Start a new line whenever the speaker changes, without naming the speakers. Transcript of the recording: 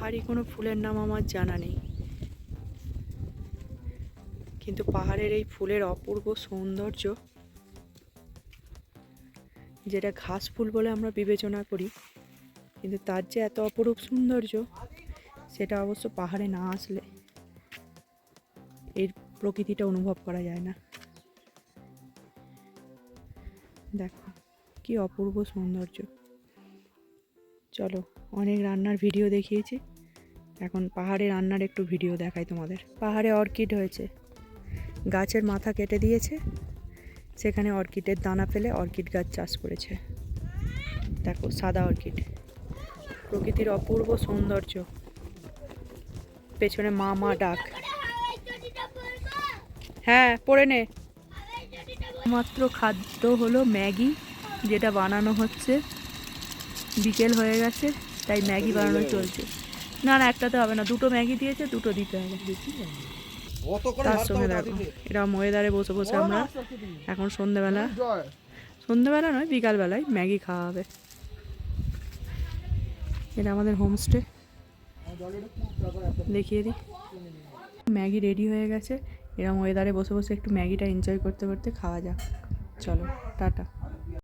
পাহাড়ি কোনো ফুলের নাম আমার জানা নেই, কিন্তু পাহাড়ের এই ফুলের অপূর্ব সৌন্দর্য, যেটা ঘাস ফুল বলে আমরা বিবেচনা করি, কিন্তু তার যে এত অপরূপ সৌন্দর্য, সেটা অবশ্য পাহাড়ে না আসলে এর প্রকৃতিটা অনুভব করা যায় না। দেখো কি অপূর্ব সৌন্দর্য। চলো, অনেক রান্নার ভিডিও দেখিয়েছি, এখন পাহাড়ে রান্নার একটু ভিডিও দেখাই তোমাদের। পাহাড়ে অর্কিড হয়েছে, গাছের মাথা কেটে দিয়েছে, সেখানে অর্কিডের দানা ফেলে অর্কিড গাছ চাষ করেছে। দেখো সাদা অর্কিড, প্রকৃতির অপূর্ব সৌন্দর্য। পেছনে মা মা ডাক। হ্যাঁ পড়ে নে। মাত্র খাদ্য হলো ম্যাগি, যেটা বানানো হচ্ছে। বিকেল হয়ে গেছে, তাই ম্যাগি বানানো চলছে। না না, একটাতে হবে না, দুটো ম্যাগি দিয়েছে, দুটো দিতে হবে। তার সঙ্গে দেখো এরকম ওয়েদারে বসে বসে আমরা এখন সন্ধ্যেবেলা নয়, বিকালবেলায় ম্যাগি খাওয়া হবে। এটা আমাদের হোমস্টে, দেখিয়ে দিই। ম্যাগি রেডি হয়ে গেছে, এরকম ওয়েদারে বসে বসে একটু ম্যাগিটা এনজয় করতে করতে খাওয়া যাক। চলো টাটা।